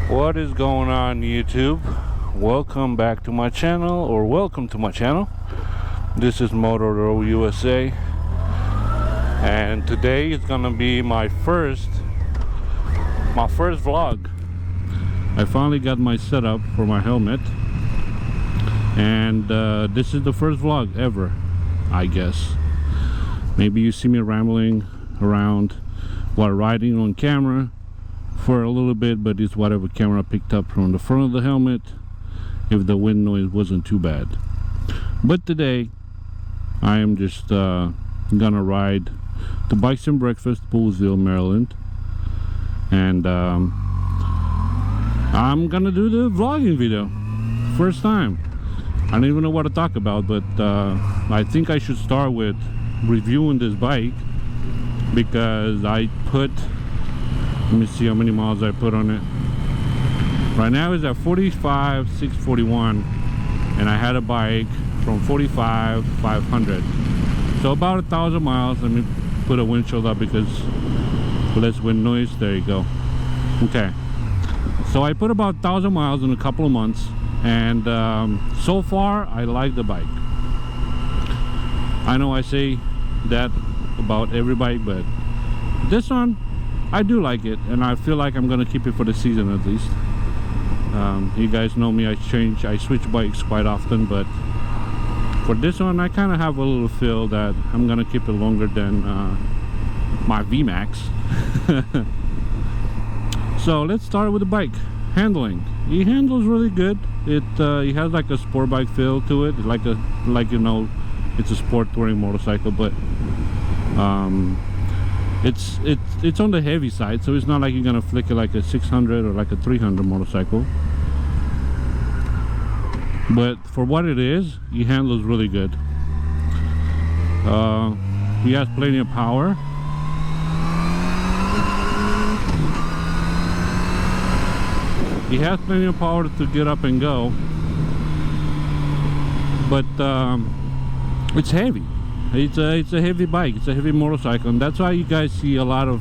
What is going on, YouTube? Welcome back to my channel, or welcome to my channel. This is Motovlog USA, and today is gonna be my first vlog. I finally got my setup for my helmet, and this is the first vlog ever, I guess. Maybe you see me rambling around while riding on camera for a little bit, but it's whatever camera picked up from the front of the helmet, if the wind noise wasn't too bad. But today I am just gonna ride to Bikes and Breakfast, Poolesville, Maryland, and I'm gonna do the vlogging video. First time. I don't even know what to talk about, but I think I should start with reviewing this bike, because I put, let me see how many miles I put on it. Right now it's at 45,641, and I had a bike from 45,500, so about 1,000 miles. Let me put a windshield up because less wind noise. There you go. Okay, so I put about 1,000 miles in a couple of months, and so far I like the bike. I know I say that about every bike, but this one I do like it, and I feel like I'm gonna keep it for the season at least. You guys know me, I switch bikes quite often, but for this one I kind of have a little feel that I'm gonna keep it longer than my VMAX. So let's start with the bike handling. It handles really good. It has like a sport bike feel to it, like you know, it's a sport touring motorcycle, but it's on the heavy side, so it's not like you're gonna flick it like a 600 or like a 300 motorcycle. But for what it is, it handles really good. He has plenty of power. He has plenty of power to get up and go, but it's heavy. It's a heavy bike. It's a heavy motorcycle, and that's why you guys see a lot of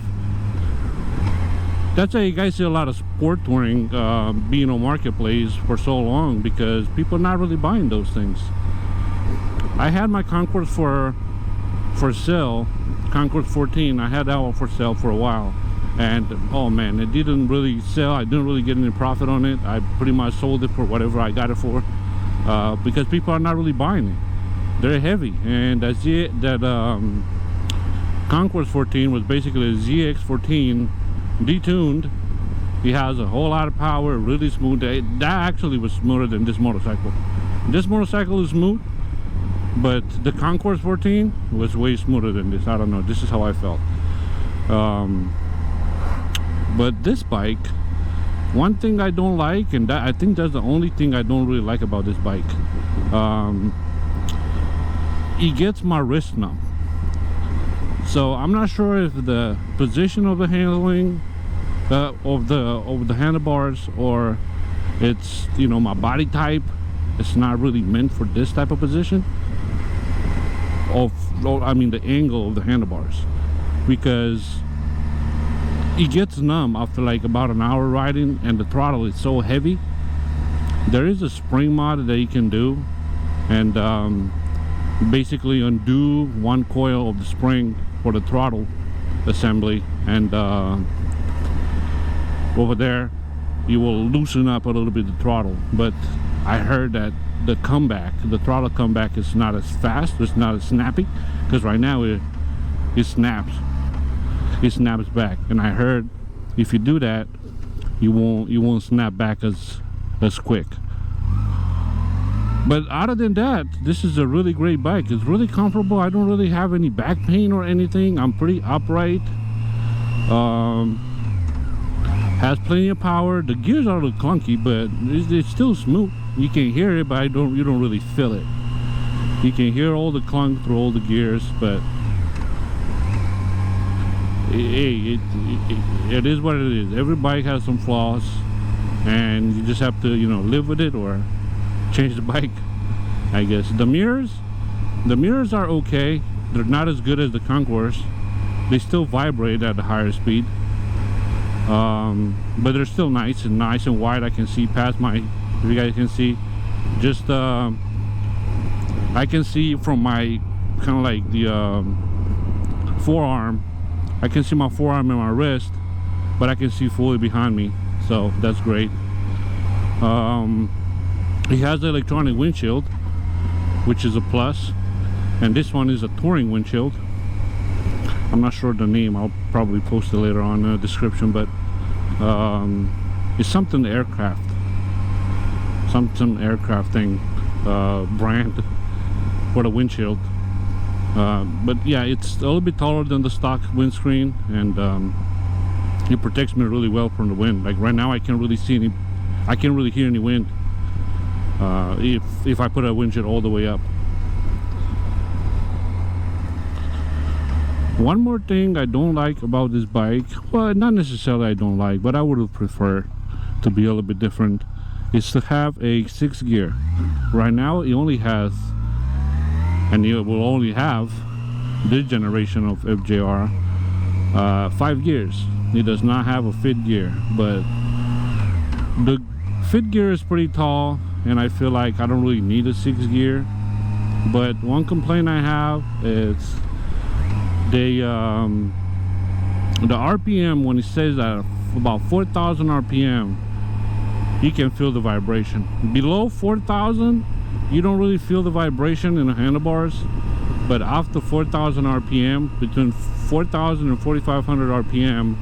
sport touring being on marketplace for so long, because people are not really buying those things. I had my Concours for sale, Concours 14. I had that one for sale for a while, and oh man, it didn't really sell. I didn't really get any profit on it. I pretty much sold it for whatever I got it for, because people are not really buying it. They're heavy, and that Concours 14 was basically a ZX14 detuned. He has a whole lot of power, really smooth. That actually was smoother than this motorcycle. This motorcycle is smooth, but the Concours 14 was way smoother than this. I don't know, this is how I felt. But this bike, one thing I don't like, and I think that's the only thing I don't really like about this bike, it gets my wrist numb. So I'm not sure if the position of the handling of the handlebars, or it's, you know, my body type. It's not really meant for this type of position I mean the angle of the handlebars, because it gets numb after like about an hour riding, and the throttle is so heavy. There is a spring mod that you can do, and basically undo one coil of the spring for the throttle assembly, and over there you will loosen up a little bit the throttle. But I heard that the throttle comeback is not as fast, it's not as snappy, because right now it snaps back, and I heard if you do that you won't snap back as quick. But other than that, this is a really great bike. It's really comfortable. I don't really have any back pain or anything. I'm pretty upright. Has plenty of power. The gears are a little clunky, but it's still smooth. You can hear it, but you don't really feel it. You can hear all the clunk through all the gears, but it is what it is. Every bike has some flaws, and you just have to, you know, live with it or change the bike, I guess. The mirrors are okay. They're not as good as the Concours. They still vibrate at a higher speed. but they're still nice and wide. I can see past my, if you guys can see, just I can see from my kind of like the forearm. I can see my forearm and my wrist, but I can see fully behind me, so that's great. He has the electronic windshield, which is a plus, and this one is a touring windshield. I'm not sure the name, I'll probably post it later on in the description, but it's something aircraft, some aircraft thing, brand for the windshield. But yeah, it's a little bit taller than the stock windscreen, and it protects me really well from the wind. Like right now I can't really see any, I can't really hear any wind if I put a windshield all the way up. One more thing I don't like about this bike, well, not necessarily I don't like, but I would have preferred to be a little bit different, is to have a 6th gear. Right now it only has, and it will only have, this generation of FJR 5 gears. It does not have a 5th gear, but the 5th gear is pretty tall, and I feel like I don't really need a 6th gear. But one complaint I have is they the RPM, when it says that about 4,000 RPM, you can feel the vibration. Below 4,000 you don't really feel the vibration in the handlebars, but after 4,000 RPM, between 4,000 and 4,500 RPM,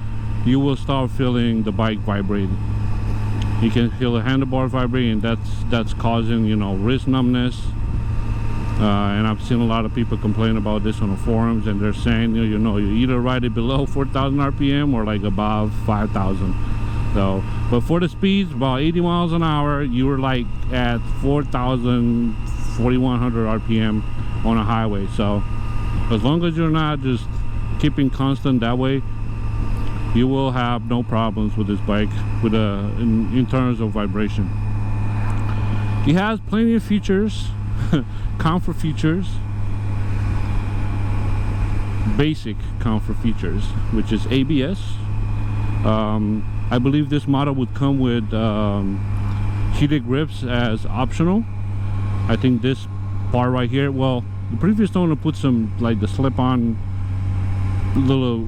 you will start feeling the bike vibrating. You can feel the handlebar vibrating, and that's causing, you know, wrist numbness. And I've seen a lot of people complain about this on the forums, and they're saying, you know, you either ride it below 4,000 RPM or like above 5,000. So, but for the speeds, about 80 miles an hour, you were like at 4,000, 4,100 RPM on a highway. So as long as you're not just keeping constant that way, you will have no problems with this bike with in terms of vibration. He has plenty of features, comfort features, basic comfort features, which is ABS. I believe this model would come with heated grips as optional. I think this part right here, well, the previous owner put some like the slip-on little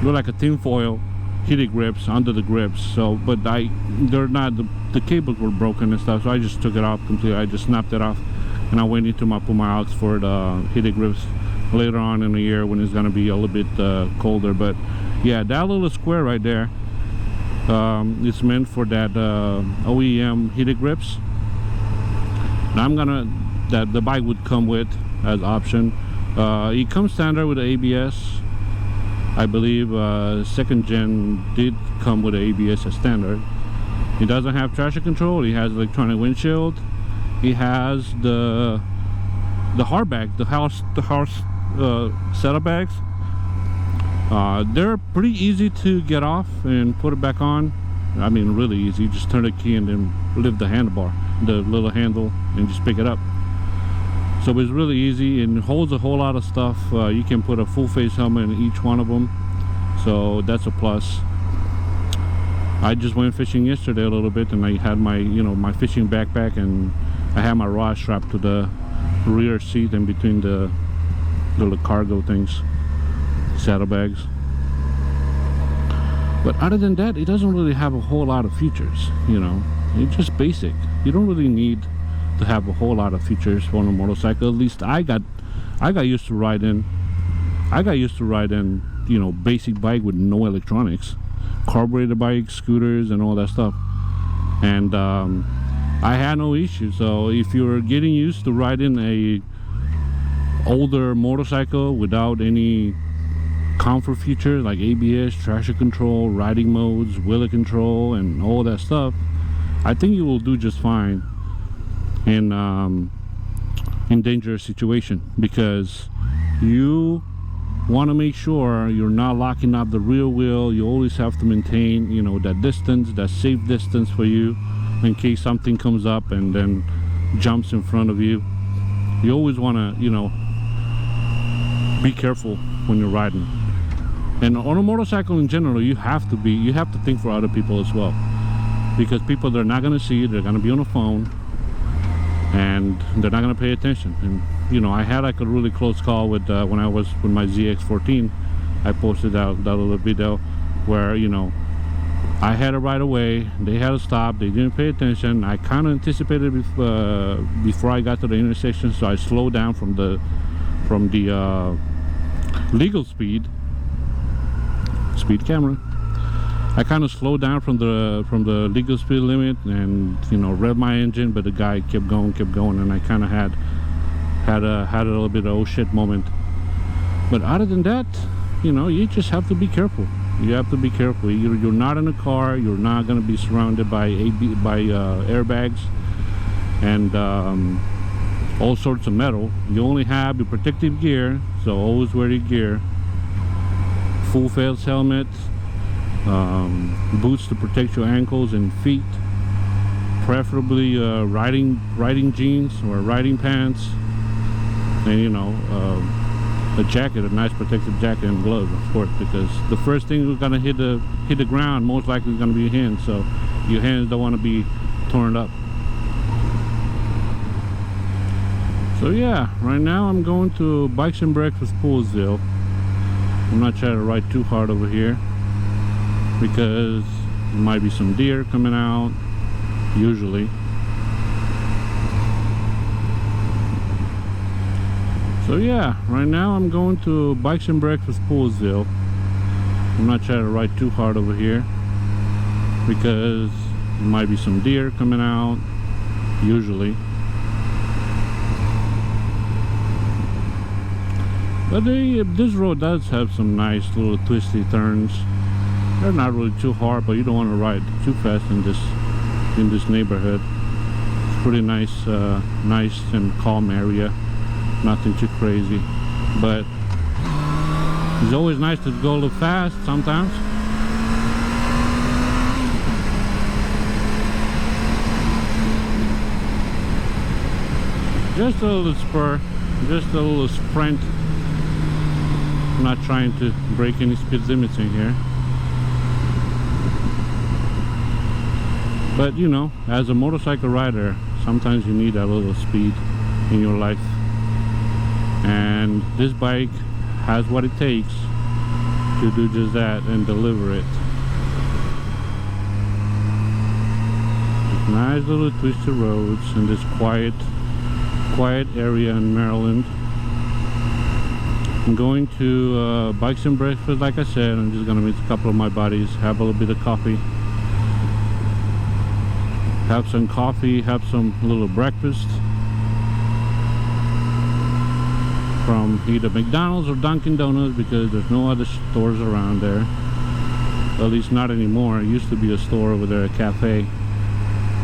look like a tin foil heated grips under the grips. So, but they're not, the cables were broken and stuff, so I just took it off completely. I just snapped it off, and I went into my Puma outs for the heated grips later on in the year when it's gonna be a little bit colder. But yeah, that little square right there, it's meant for that OEM heated grips. And I'm gonna, that the bike would come with as option. It comes standard with the ABS. I believe 2nd gen did come with the ABS as standard. It doesn't have traction control. It has electronic windshield. It has the hardback, the house setup bags. They're pretty easy to get off and put it back on. I mean, really easy. You just turn the key and then lift the handlebar, the little handle, and just pick it up. So it's really easy and holds a whole lot of stuff. You can put a full face helmet in each one of them, so that's a plus. I just went fishing yesterday a little bit, and I had my, you know, my fishing backpack, and I had my rod strapped to the rear seat in between the little cargo things, saddlebags. But other than that, it doesn't really have a whole lot of features, you know. It's just basic. You don't really need to have a whole lot of features on a motorcycle. At least I got used to riding, you know, basic bike with no electronics, carburetor bikes, scooters, and all that stuff. And I had no issue. So if you're getting used to riding a older motorcycle without any comfort features like ABS, traction control, riding modes, wheeler control, and all that stuff, I think you will do just fine in dangerous situation, because you want to make sure you're not locking up the rear wheel. You always have to maintain, you know, that distance, that safe distance for you, in case something comes up and then jumps in front of you. You always want to, you know, be careful when you're riding. And on a motorcycle in general, you have to think for other people as well, because people, they're not going to see you, they're going to be on the phone, and they're not going to pay attention. And you know, I had like a really close call with when I was with my ZX14. I posted that little video where, you know, I had it right away, they had to stop, they didn't pay attention. I kind of anticipated before I got to the intersection, so I slowed down from the legal speed camera. I kind of slowed down from the legal speed limit, and you know, revved my engine, but the guy kept going, and I kind of had a little bit of oh shit moment. But other than that, you know, you just have to be careful. You have to be careful. You're not in a car. You're not going to be surrounded by airbags and all sorts of metal. You only have your protective gear, so always wear your gear. Full face helmet, boots to protect your ankles and feet. Preferably riding jeans or riding pants, and you know, a jacket, a nice protective jacket and gloves, of course, because the first thing you're gonna hit the ground most likely is gonna be your hands, so your hands don't want to be torn up. So yeah, right now I'm going to Bikes and Breakfast Poolesville. I'm not trying to ride too hard over here because there might be some deer coming out, usually. So yeah, right now I'm going to Bikes and Breakfast Poolesville. I'm not trying to ride too hard over here because there might be some deer coming out, usually. But this road does have some nice little twisty turns. They're not really too hard, but you don't want to ride too fast in this neighborhood. It's pretty nice, nice and calm area. Nothing too crazy, but it's always nice to go a little fast sometimes. Just a little spur, just a little sprint. I'm not trying to break any speed limits in here, but you know, as a motorcycle rider, sometimes you need that little speed in your life, and this bike has what it takes to do just that and deliver it. Nice little twisted roads in this quiet area in Maryland. I'm going to Bikes and Breakfast, like I said. I'm just gonna meet a couple of my buddies, have a little bit of coffee, have some coffee, have some little breakfast from either McDonald's or Dunkin' Donuts, because there's no other stores around there, at least not anymore. It used to be a store over there, a cafe,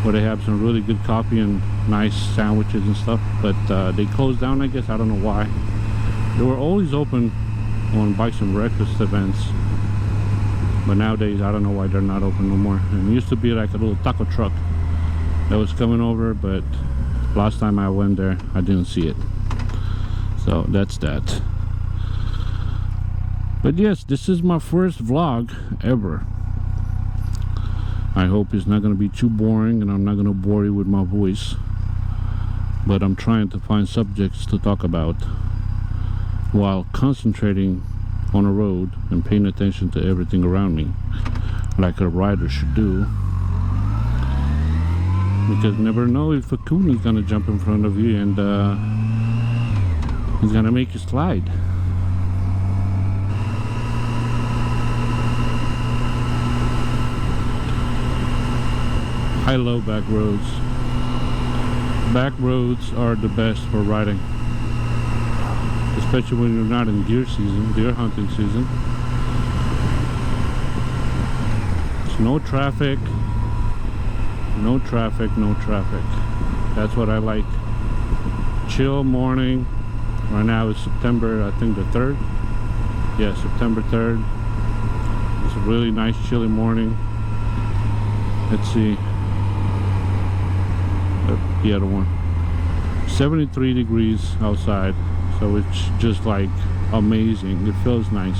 where they have some really good coffee and nice sandwiches and stuff, but they closed down, I guess. I don't know why. They were always open on Bikes and Breakfast events, but nowadays I don't know why they're not open no more. And it used to be like a little taco truck that was coming over, but last time I went there I didn't see it. So that's that. But yes, this is my first vlog ever. I hope it's not going to be too boring and I'm not going to bore you with my voice, but I'm trying to find subjects to talk about while concentrating on the road and paying attention to everything around me, like a rider should do, because you never know if a coon is gonna jump in front of you and he's gonna make you slide. I love back roads. Back roads are the best for riding, especially when you're not in deer season, deer hunting season. There's no traffic, no traffic. That's what I like. Chill morning. Right now it's September, I think the 3rd. Yeah, September 3rd. It's a really nice chilly morning. Let's see. The other one. 73 degrees outside. So it's just like amazing. It feels nice.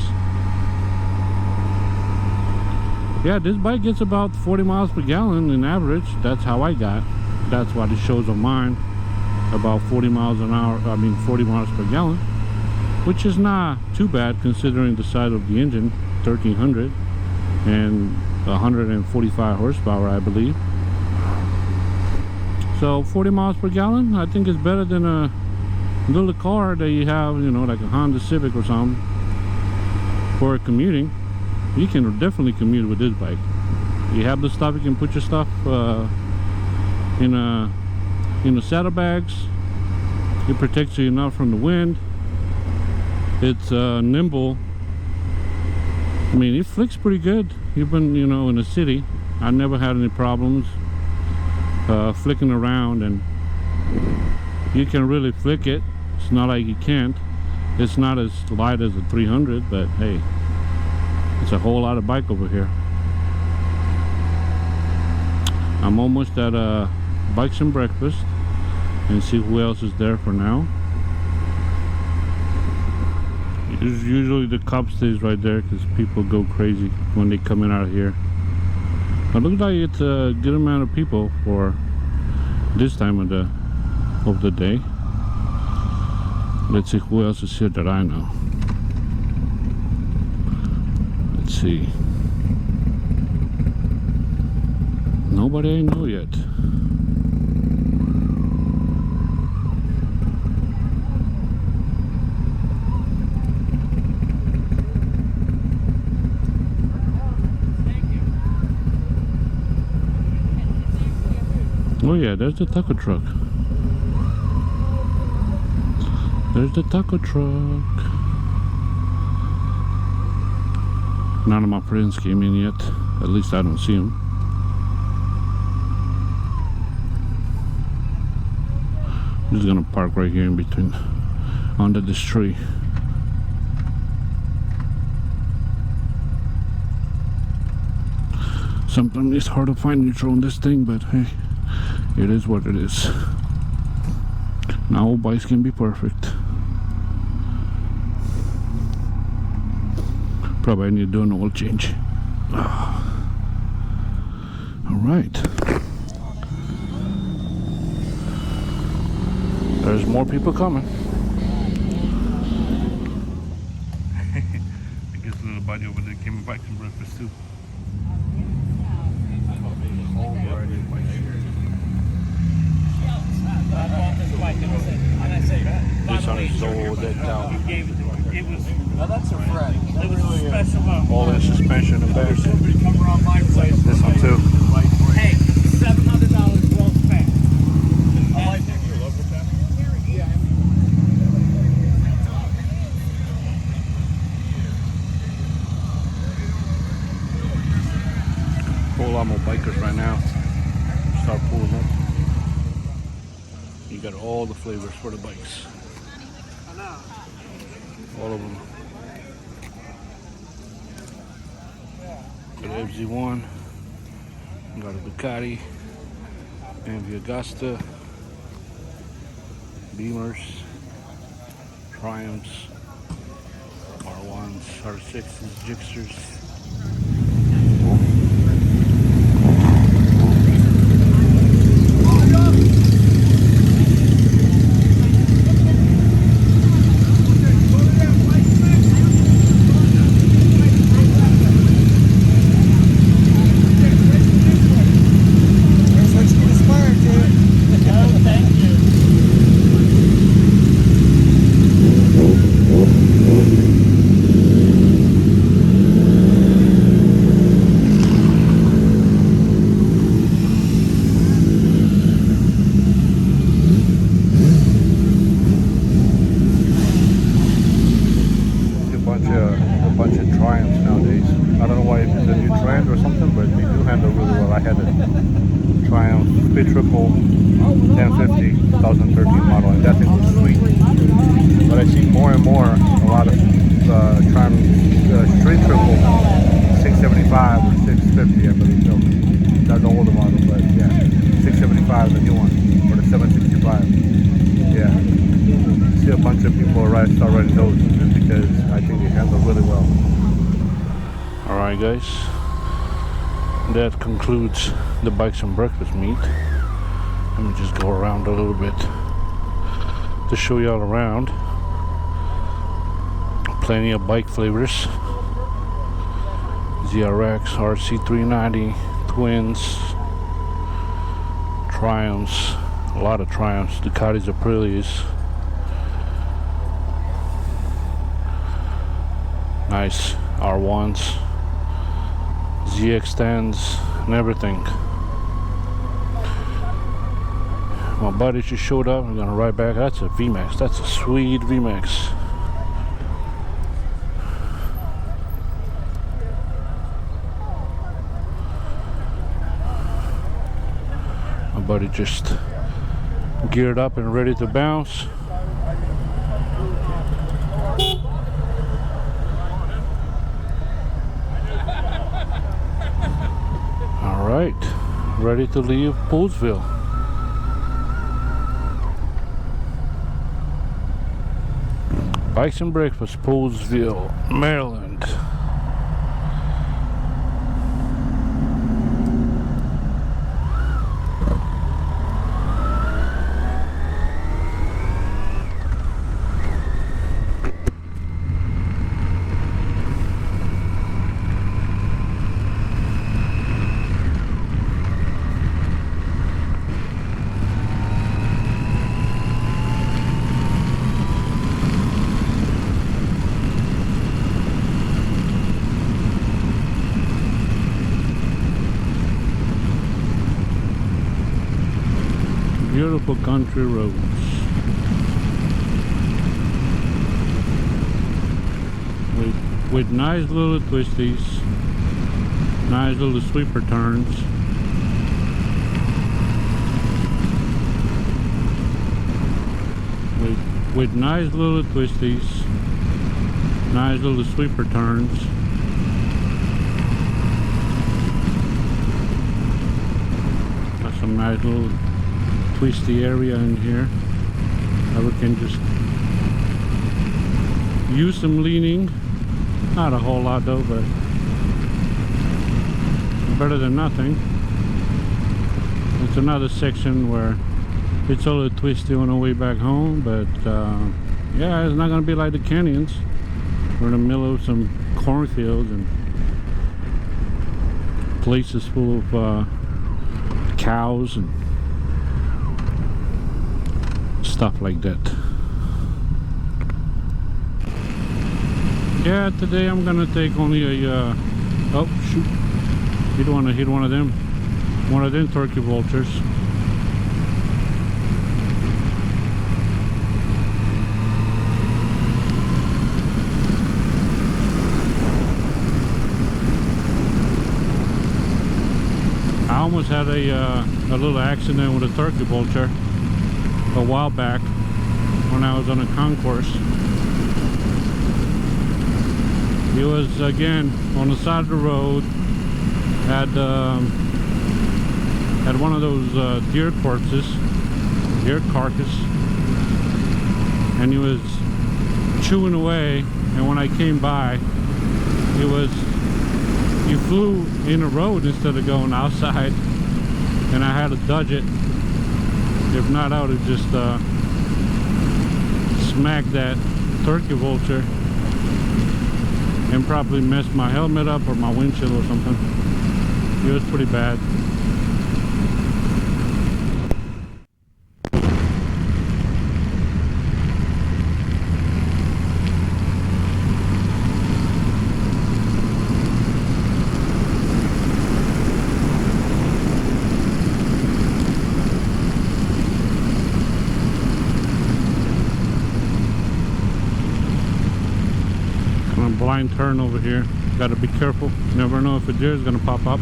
Yeah, this bike gets about 40 miles per gallon in average. That's how I got. That's what it shows on mine. About 40 miles an hour, 40 miles per gallon, which is not too bad considering the size of the engine, 1300 and 145 horsepower, I believe. So 40 miles per gallon, I think is better than a little car that you have, you know, like a Honda Civic or something. For commuting, you can definitely commute with this bike. You have the stuff, you can put your stuff in the saddlebags. It protects you enough from the wind. It's nimble. I mean, it flicks pretty good. Even, you know, in the city, I never had any problems flicking around, and you can really flick it. It's not like you can't. It's not as light as a 300, but hey, it's a whole lot of bike over here. I'm almost at Bikes and Breakfast and see who else is there for now. Usually the cop stays right there because people go crazy when they come in out of here. But it looks like it's a good amount of people for this time of the day. Let's see who else is here that I know. Let's see. Nobody I know yet. Oh yeah, there's the taco truck. There's the taco truck. None of my friends came in yet. At least I don't see them. I'm just gonna park right here in between, under this tree. Sometimes it's hard to find neutral on this thing, but hey, it is what it is. Not all bikes can be perfect. Probably need to do an oil change. Alright. There's more people coming. I guess the little buddy over there came back from breakfast too. This one is so dead down. Now that's a friend. It was a special one. All in suspension and back. Come around my place. This one too. Hey, $700 well spent. I like that. You're local town? Yeah. Whole lot more bikers right now. Start pulling up. You got all the flavors for the bikes. All of them. Got an FZ1, got a Ducati, MV Augusta, Beamers, Triumphs, R1s, R6s, Gixxers. A bunch of Triumphs nowadays. I don't know why, if it's a new trend or something, but they do handle really well. I had a Triumph Split Triple 1050 2013 model, and that thing was sweet. But I see more and more a lot of Triumph Street Triple 675 or 650, I believe. So that's the older model, but yeah, 675 is the new one, or the 765. Yeah. See a bunch of people start riding those just because I think they handle really well. Alright guys, that concludes the bikes and breakfast meet. Let me just go around a little bit to show you all around. Plenty of bike flavors. ZRX, RC390, Twins, Triumphs, a lot of Triumphs, Ducatis, Aprilias. Nice R1s, ZX10s, and everything. My buddy just showed up. I'm gonna ride back. That's a VMAX. That's a sweet VMAX. My buddy just geared up and ready to bounce. All right, ready to leave Poolesville. Bikes and Breakfast, Poolesville, Maryland. Beautiful country roads. With nice little twisties, nice little sweeper turns. With nice little twisties, nice little sweeper turns. Got some nice little twisty area in here that we can just use some leaning. Not a whole lot though, but better than nothing. It's another section where it's a little twisty on the way back home, but yeah, it's not gonna be like the canyons. We're in the middle of some cornfields and places full of cows and stuff like that. Yeah, today I'm gonna take only a oh shoot, you don't want to hit one of them turkey vultures. I almost had a little accident with a turkey vulture a while back when I was on a concourse. He was again on the side of the road at one of those deer carcass, and he was chewing away. And when I came by, he flew in the road instead of going outside, and I had to dodge it. If not, I would have just smacked that turkey vulture and probably messed my helmet up or my windshield or something. It was pretty bad. Blind turn over here. Got to be careful. Never know if a deer is going to pop up.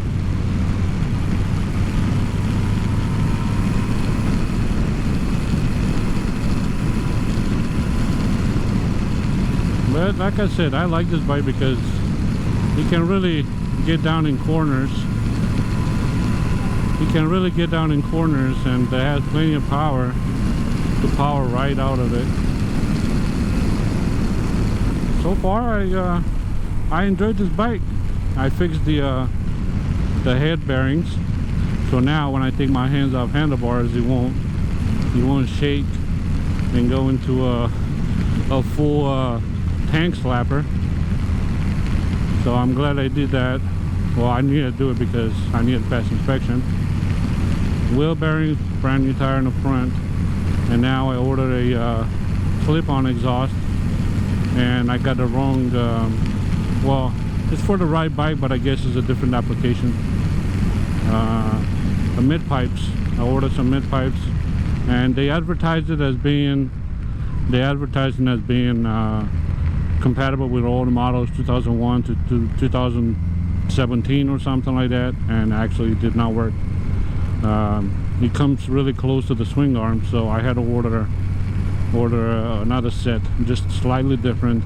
But like I said, I like this bike because you can really get down in corners. You can really get down in corners, and it has plenty of power to power right out of it. So far, I enjoyed this bike. I fixed the the head bearings. So now when I take my hands off handlebars, it won't shake and go into a full tank slapper. So I'm glad I did that. Well, I needed to do it because I needed to pass inspection. Wheel bearings, brand new tire in the front, and now I ordered a slip-on exhaust, and I got the wrong. Well, it's for the right bike, but I guess it's a different application. The mid pipes. I ordered some mid pipes, and they advertised it as being. They advertised it as being compatible with all the models 2001 to 2017 or something like that, and actually it did not work. It comes really close to the swing arm, so I had to order another set, just slightly different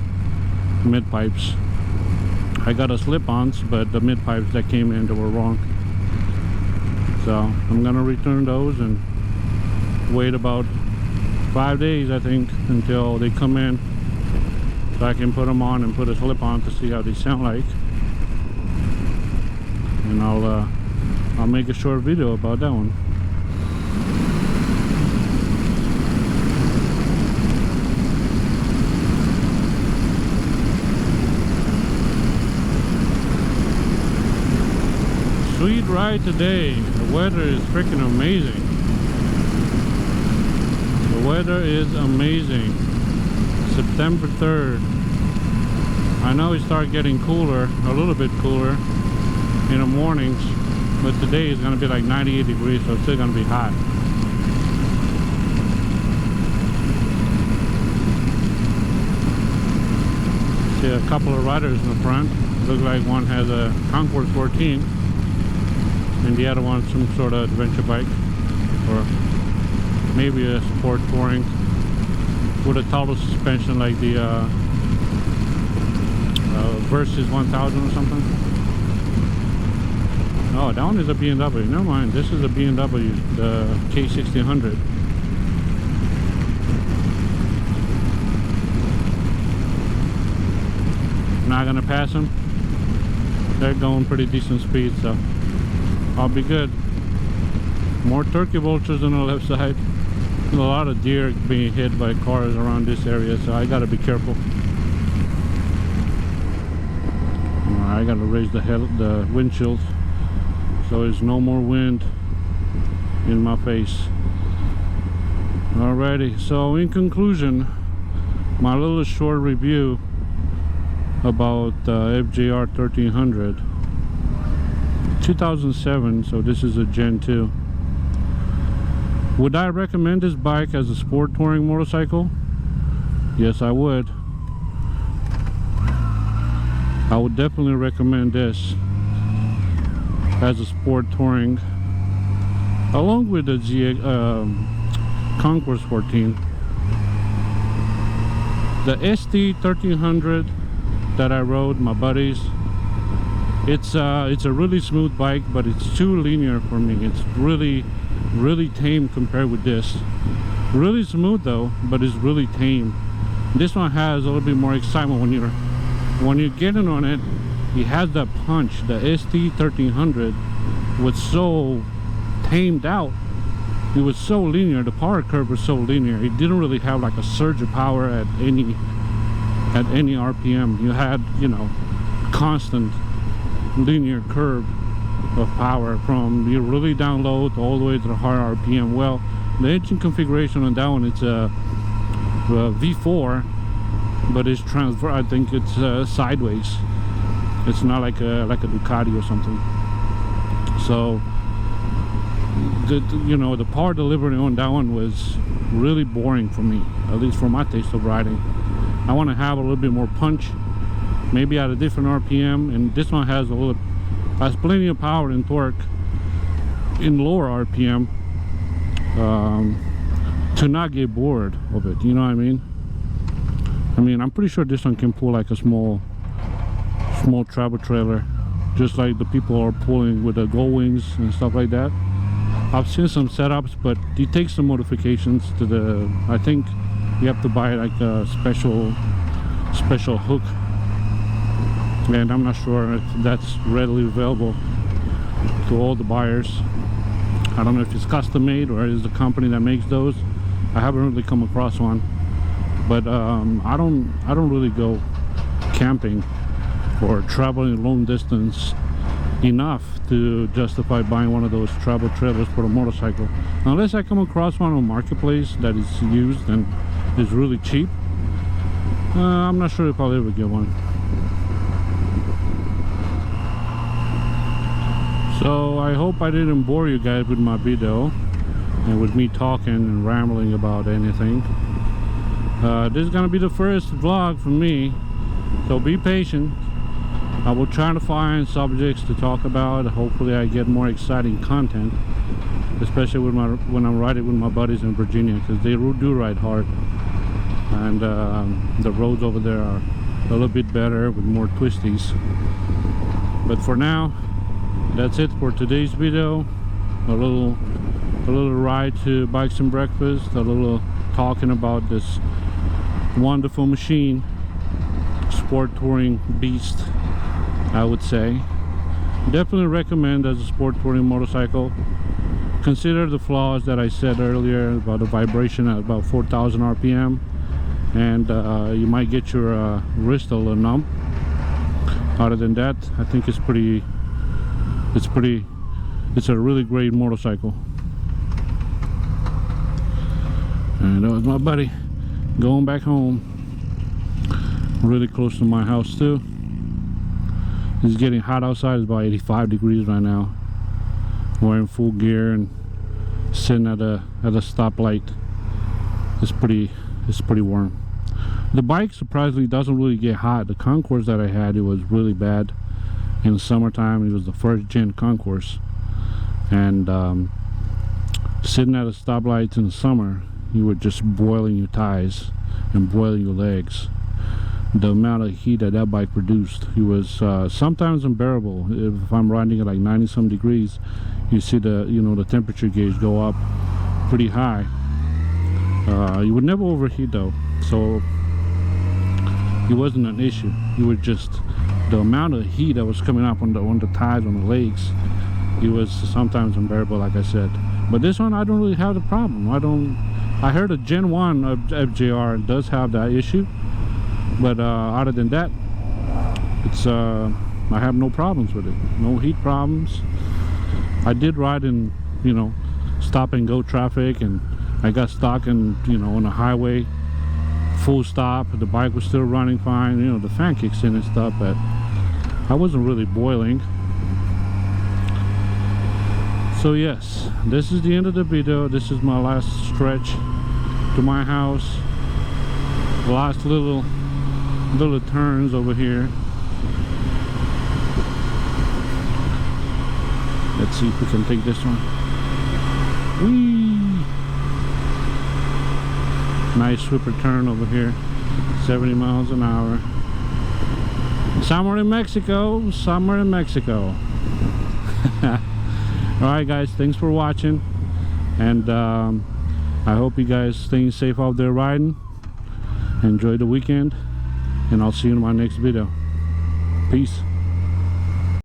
mid pipes. I got a slip-ons, but the mid pipes that came in, they were wrong. So I'm gonna return those and wait about 5 days, I think, until they come in, so I can put them on and put a slip on to see how they sound like. And I'll make a short video about that one. Sweet ride today. The weather is freaking amazing. The weather is amazing. September 3rd. I know it started getting cooler, a little bit cooler in the mornings, but today is going to be like 98 degrees, so it's still going to be hot. See a couple of riders in the front. Looks like one has a Concours 14 and the other one some sort of adventure bike, or maybe a sport touring with a total suspension like the Versus 1000 or something. Oh, that one is a BMW. Never mind, this is a BMW, the K1600. Not gonna pass them. They're going pretty decent speed, so I'll be good. More turkey vultures on the left side. A lot of deer being hit by cars around this area, so I gotta be careful. I gotta raise the windshield so there's no more wind in my face. Alrighty, so in conclusion, my little short review about FJR1300 2007, so this is a Gen 2. Would I recommend this bike as a sport touring motorcycle? Yes, I would. I would definitely recommend this as a sport touring, along with the Concours 14. The ST1300 that I rode, my buddies, it's a really smooth bike, but it's too linear for me. It's really tame compared with this. Really smooth though, but it's really tame. This one has a little bit more excitement when you're getting on it. It has that punch. The ST1300 was so tamed out. It was so linear. The power curve was so linear. It didn't really have like a surge of power at any RPM. You had, you know, constant linear curve of power from your really down low to all the way to the high RPM. Well, the engine configuration on that one, it's a V4, but it's transfer. I think it's sideways. It's not like a Ducati or something. So you know, the power delivery on that one was really boring for me, at least for my taste of riding. I want to have a little bit more punch, maybe at a different RPM, and this one has plenty of power and torque in lower RPM to not get bored of it, you know what I mean? I'm pretty sure this one can pull like a small travel trailer, just like the people are pulling with the Gold Wings and stuff like that. I've seen some setups, but it takes some modifications to the, I think you have to buy like a special hook, and I'm not sure if that's readily available to all the buyers. I don't know if it's custom made or is the company that makes those. I haven't really come across one, but I don't really go camping or traveling long distance enough to justify buying one of those travel trailers for a motorcycle, unless I come across one on Marketplace that is used and is really cheap. I'm not sure if I'll ever get one. So I hope I didn't bore you guys with my video and with me talking and rambling about anything. This is gonna be the first vlog for me, so be patient. I will try to find subjects to talk about. Hopefully I get more exciting content, especially when I'm riding with my buddies in Virginia, because they do ride hard, and the roads over there are a little bit better with more twisties. But for now, that's it for today's video. A little ride to Bikes and Breakfast, a little talking about this wonderful machine, sport touring beast, I would say. Definitely recommend as a sport touring motorcycle. Consider the flaws that I said earlier about the vibration at about 4,000 RPM, and you might get your wrist a little numb. Other than that, I think it's a really great motorcycle. And that was my buddy going back home, really close to my house too. It's getting hot outside. It's about 85 degrees right now. Wearing full gear and sitting at a stoplight. It's pretty warm. The bike surprisingly doesn't really get hot. The Concourse that I had, it was really bad in the summertime. It was the first gen Concourse, and sitting at a stoplight in the summer, you were just boiling your thighs and boiling your legs. The amount of heat that bike produced, it was sometimes unbearable. If I'm riding at like 90 some degrees, you see the temperature gauge go up pretty high. You would never overheat though, so it wasn't an issue. You would just, the amount of heat that was coming up on the thighs, on the legs, it was sometimes unbearable, like I said. But this one, I don't really have the problem. I heard a Gen 1 of FJR does have that issue, but other than that, it's I have no problems with it. No heat problems. I did ride in stop and go traffic, and I got stuck in on the highway, full stop. The bike was still running fine. The fan kicks in and stuff, but I wasn't really boiling. So yes, this is the end of the video. This is my last stretch to my house. Last little turns over here. Let's see if we can take this one. Whee! Nice sweeper turn over here. 70 miles an hour. Somewhere in Mexico. Somewhere in Mexico. Alright guys, thanks for watching, and I hope you guys staying safe out there riding. Enjoy the weekend, and I'll see you in my next video. Peace.